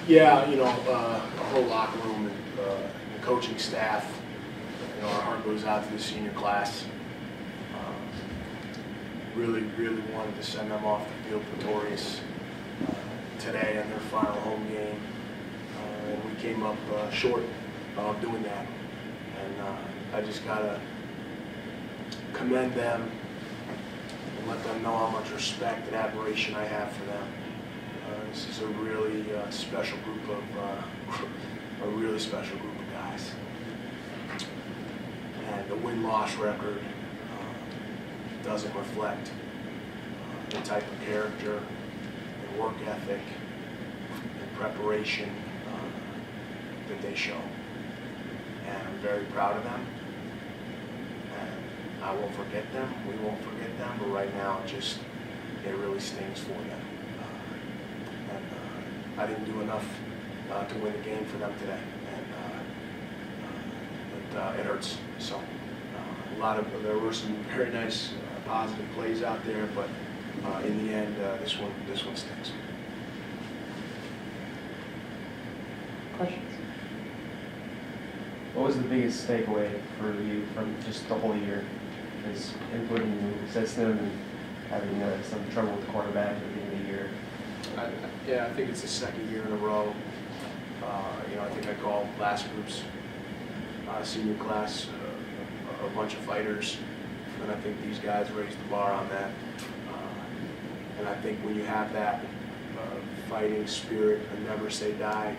Yeah, a whole locker room and the coaching staff. Our heart goes out to the senior class. Really wanted to send them off the field victorious today in their final home game, and we came up short of doing that. And I just gotta commend them and let them know how much respect and admiration I have for them. This is a really special group of guys. And the win-loss record doesn't reflect the type of character and work ethic and preparation that they show. And I'm very proud of them. And I won't forget them. We won't forget them. But right now, it really stings for them. I didn't do enough to win the game for them today, and it hurts. So there were some very nice positive plays out there, but in the end, this one stinks. Questions? What was the biggest takeaway for you from just the whole year? Is inputting new system and having some trouble with the quarterback at the beginning of the year? I think it's the second year in a row. I think I called last group's senior class a bunch of fighters, and I think these guys raised the bar on that. And I think when you have that fighting spirit and never say die,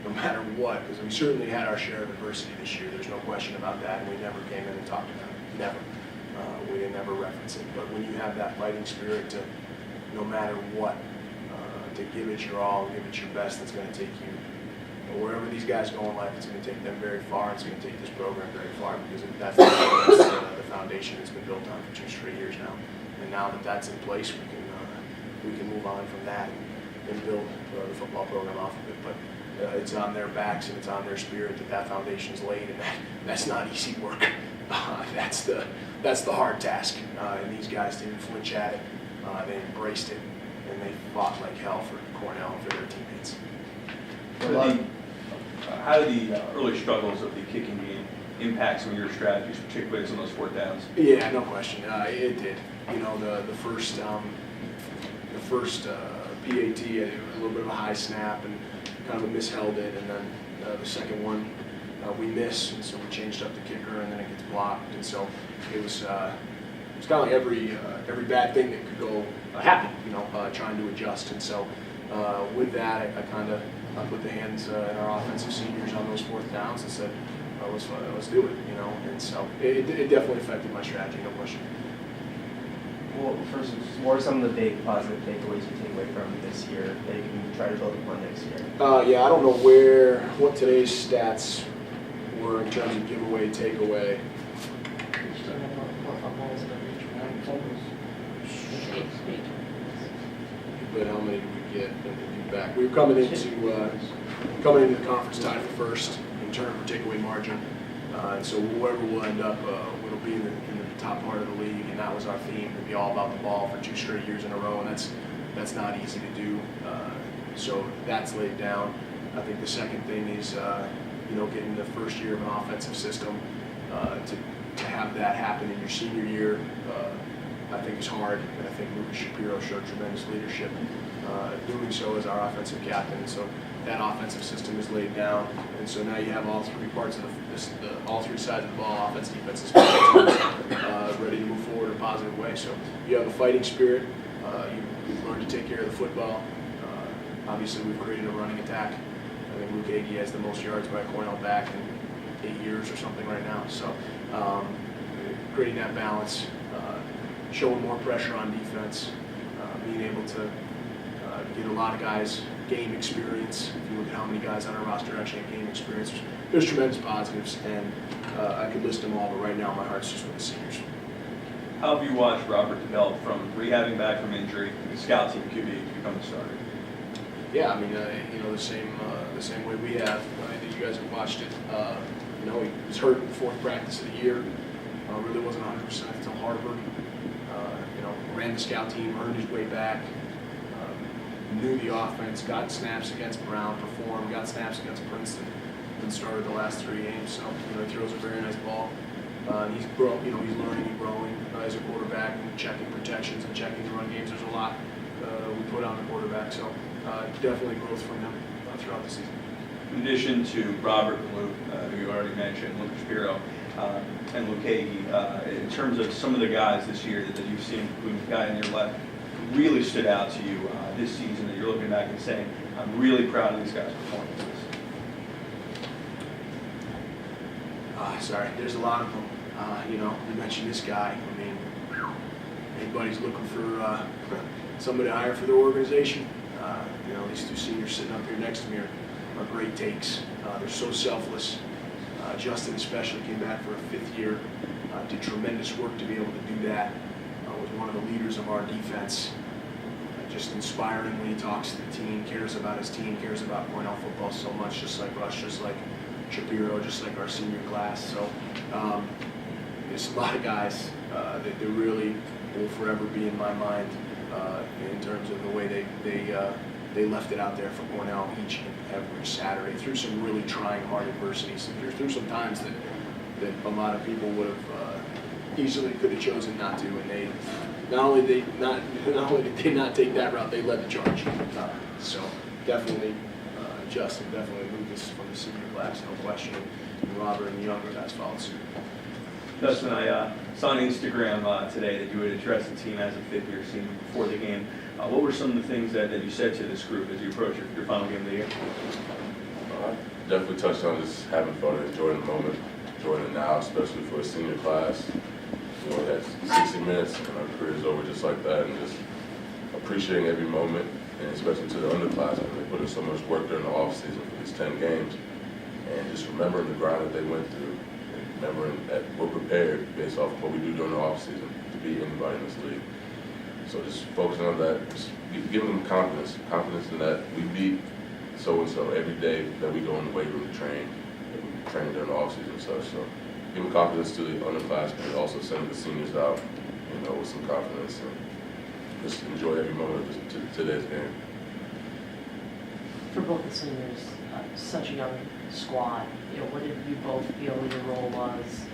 no matter what, because we certainly had our share of adversity this year, there's no question about that, and we never came in and talked about it, never. We didn't ever reference it, but when you have that fighting spirit to, no matter what, to give it your all, give it your best, that's going to take you wherever these guys go in life. It's going to take them very far. It's going to take this program very far, because that's the foundation that's been built on for 2 straight years now. And now that that's in place, we can move on from that and build the football program off of it. But it's on their backs and it's on their spirit that foundation is laid, and that's not easy work. That's the hard task. And these guys didn't flinch at it. They embraced it, and they fought like hell for Cornell and for their teammates. How do the early struggles of the kicking game impact some of your strategies, particularly some of those 4th downs? Yeah, no question. It did. The first PAT, it was a little bit of a high snap and kind of misheld it, and then the second one we missed, and so we changed up the kicker, and then it gets blocked, and so it was kind of like every bad thing that could go happen, trying to adjust, and so with that, I put the hands in our offensive seniors on those 4th downs and said, let's do it, and so it definitely affected my strategy, no question. Well, first, what are some of the big positive takeaways you take away from this year that you can try to build upon next year? I don't know what today's stats were in terms of giveaway, takeaway. But how many did we get back? We were coming into the conference tied for first in terms of takeaway margin, and so whoever will end up will be in the top part of the league, and that was our theme, to be all about the ball for 2 straight years in a row, and that's not easy to do. So that's laid down. I think the second thing is getting the first year of an offensive system to have that happen in your senior year. I think is hard, and I think Lucas Shapiro showed tremendous leadership doing so as our offensive captain. And so that offensive system is laid down, and so now you have all 3 parts of all 3 sides of the ball, offense, defense, and special teams, ready to move forward in a positive way. So you have a fighting spirit. You've learned to take care of the football. Obviously, we've created a running attack. I think Luke Agee has the most yards by a Cornell back in 8 years or something right now. So creating that balance, showing more pressure on defense, being able to get a lot of guys game experience. If you look at how many guys on our roster actually have game experience, there's tremendous positives, and I could list them all, but right now my heart's just with the seniors. How have you watched Robert develop from rehabbing back from injury to the scout team QB to become a starter? Yeah, I mean, the same way we have. I think you guys have watched it. He was hurt in the 4th practice of the year. Really wasn't 100% until Harvard. Ran the scout team, earned his way back. knew the offense, got snaps against Brown, performed, got snaps against Princeton, and started the last 3 games. So he throws a very nice ball. And he's he's learning and growing as a quarterback, and checking protections and checking the run games. There's a lot we put on the quarterback, so definitely growth from him throughout the season. In addition to Robert and Luke, who you already mentioned, Luke Spiro and Luke Hagee, in terms of some of the guys this year that you've seen, who's guy in your left, really stood out to you this season that you're looking back and saying, I'm really proud of these guys' performances? Sorry, there's a lot of them. You mentioned this guy. I mean, anybody's looking for somebody to hire for their organization. These 2 seniors sitting up here next to me are great takes. They're so selfless. Justin especially came back for a 5th year, did tremendous work to be able to do that. Was one of the leaders of our defense. Just inspiring when he talks to the team, cares about his team, cares about Cornell football so much, just like Rush, just like Shapiro, just like our senior class. So there's a lot of guys that really will forever be in my mind in terms of the way they left it out there for Cornell each and every Saturday through some really trying hard adversities, through some times that a lot of people would have easily could have chosen not to, and they not only did they not take that route, they led the charge. So definitely Justin, definitely Lucas from the senior class, no question, and Robert and the younger guys followed suit. Dustin, I saw on Instagram today that you had addressed the team as a 5th-year senior before the game. What were some of the things that you said to this group as you approach your final game of the year? Definitely touched on just having fun and enjoying the moment, enjoying it now, especially for a senior class. That's 60 minutes and our career is over just like that, and just appreciating every moment, and especially to the underclassmen. They put in so much work during the off season for these 10 games, and just remembering the grind that they went through, and remembering that we're prepared based off of what we do during the off season to beat anybody in this league. So just focusing on that, just giving them confidence in that we beat so-and-so every day that we go in the weight room to train, that we train during the off season and such. So giving confidence to the underclassmen, also sending the seniors out, with some confidence, and just enjoy every moment of today's game. For both the seniors, such a young squad, what did you both feel your role was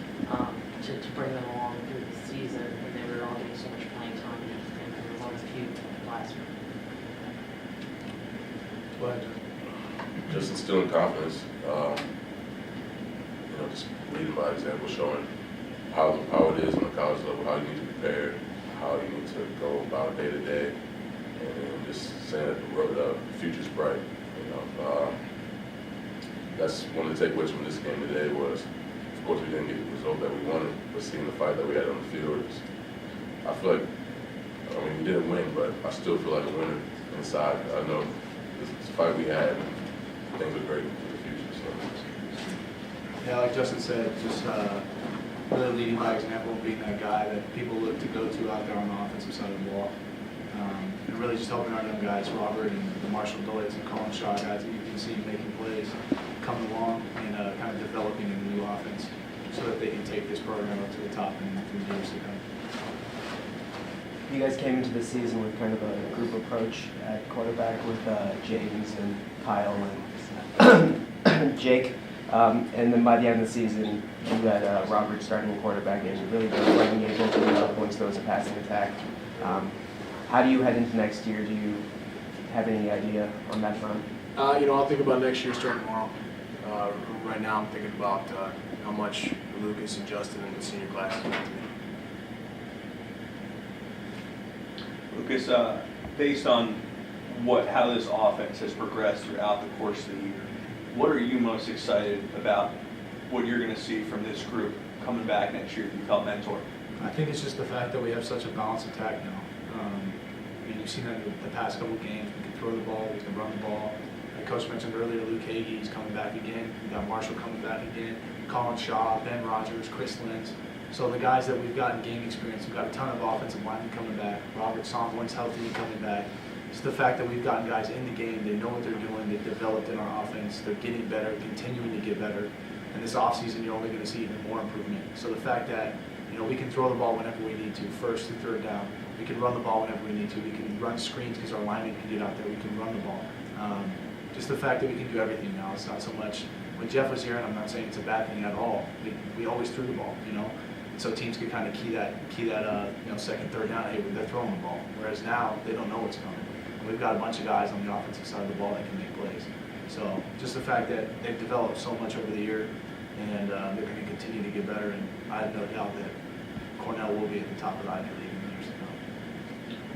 to bring them along through the season when they were all getting so much playing time and there were one few last week? Go ahead. Just instilling confidence, just leading by example, showing how it is on the college level, how you need to prepare, how you need to go about day to day, and then just saying that the future's bright. That's one of the takeaways from this game today was, of course, we didn't get the result that we wanted, but seeing the fight that we had on the field, I feel like, we didn't win, but I still feel like a winner inside. I know this fight we had, things are great for the future. So. Yeah, like Justin said, just really leading by example, being that guy that people look to go to out there on the offensive side of the ball. And really just helping our young guys, Robert and the Marshall Doyle's and Colin Shaw guys that you can see making plays, coming along and kind of developing in the new offense so that they can take this program up to the top in the years to come. You guys came into the season with kind of a group approach at quarterback with James and Kyle and Jake. And then by the end of the season, you had Robert starting quarterback and really running game both of once there was a passing attack. How do you head into next year? Do you have any idea on that front? I'll think about next year starting tomorrow. Right now I'm thinking about how much Lucas and Justin and the senior class meant to me. Lucas, based on how this offense has progressed throughout the course of the year, what are you most excited about what you're going to see from this group coming back next year that you help mentor? I think it's just the fact that we have such a balanced attack now. You've seen that in the past couple of games. We can throw the ball, we can run the ball. Like Coach mentioned earlier, Luke Hagee is coming back again. We've got Marshall coming back again. Colin Shaw, Ben Rogers, Chris Lenz. So the guys that we've got in game experience, we've got a ton of offensive linemen coming back. Robert Somlin's healthy and coming back. It's the fact that we've gotten guys in the game, they know what they're doing, they've developed in our offense, they're getting better, continuing to get better. And this offseason, you're only going to see even more improvement. So the fact that You know, we can throw the ball whenever we need to, first and third down. We can run the ball whenever we need to. We can run screens because our linemen can get out there. We can run the ball. Just the fact that we can do everything now. It's not so much when Jeff was here, and I'm not saying it's a bad thing at all. We always threw the ball, you know. So teams could kind of key that second, third down. Hey, they're throwing the ball. Whereas now they don't know what's coming. And we've got a bunch of guys on the offensive side of the ball that can make plays. So just the fact that they've developed so much over the year, and they're going to continue to get better. And I have no doubt that Cornell will be at the top of the Ivy League in the years to come.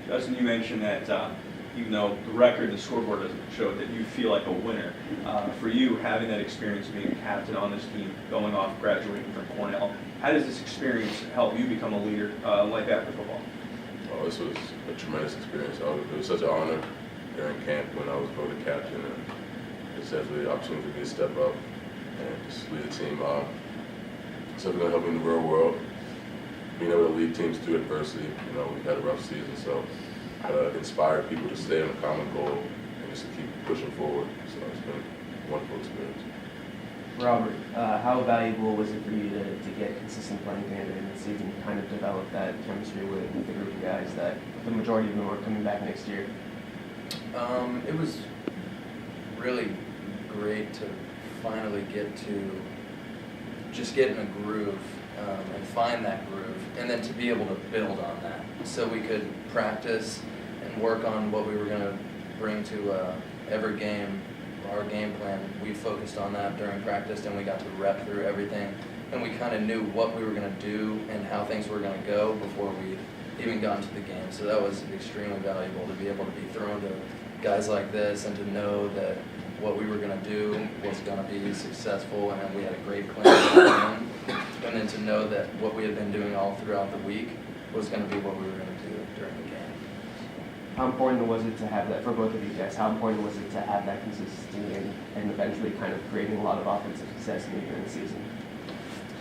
Justin, you mentioned that even though the record, the scoreboard doesn't show it, that you feel like a winner. For you, having that experience being a captain on this team, going off, graduating from Cornell, how does this experience help you become a leader like that for football? Oh, this was a tremendous experience. It was such an honor during camp when I was voted captain, and it's definitely an opportunity for me to step up and just lead the team. It's definitely going to help me in the real world. Being able to lead teams through adversity, we've had a rough season, so inspire people to stay on a common goal and just to keep pushing forward. So it's been a wonderful experience. Robert, how valuable was it for you to get consistent playing time in the season, to kind of develop that chemistry with the group of guys that the majority of them are coming back next year? It was really great to finally get to just get in a groove and find that groove, and then to be able to build on that so we could practice and work on what we were going to bring to every game. Our game plan, we focused on that during practice, and we got to rep through everything, and we kind of knew what we were going to do and how things were going to go before we even got into the game. So that was extremely valuable to be able to be thrown to guys like this and to know that what we were going to do was going to be successful, and that we had a great plan, and then to know that what we had been doing all throughout the week was going to be what we were going to do during the game. How important was it to have that, for both of you guys, how important was it to have that consistency and eventually kind of creating a lot of offensive success during the season?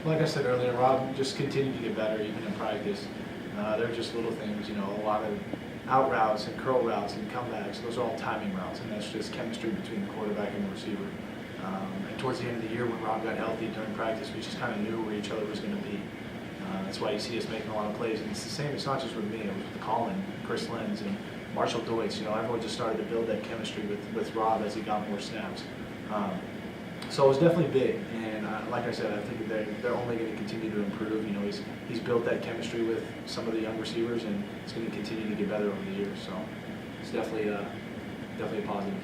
Like I said earlier, Rob just continued to get better even in practice. They're just little things, a lot of out routes and curl routes and comebacks. Those are all timing routes, and that's just chemistry between the quarterback and the receiver. And towards the end of the year when Rob got healthy during practice, we just kind of knew where each other was going to be. That's why you see us making a lot of plays. And it's the same, it's not just with me, it was with Colin, Chris Lenz, and Marshall Deutsch. Everyone just started to build that chemistry with Rob as he got more snaps. So it was definitely big, and like I said, I think they're only going to continue to improve. He's built that chemistry with some of the young receivers, and it's going to continue to get better over the years. So it's definitely a positive.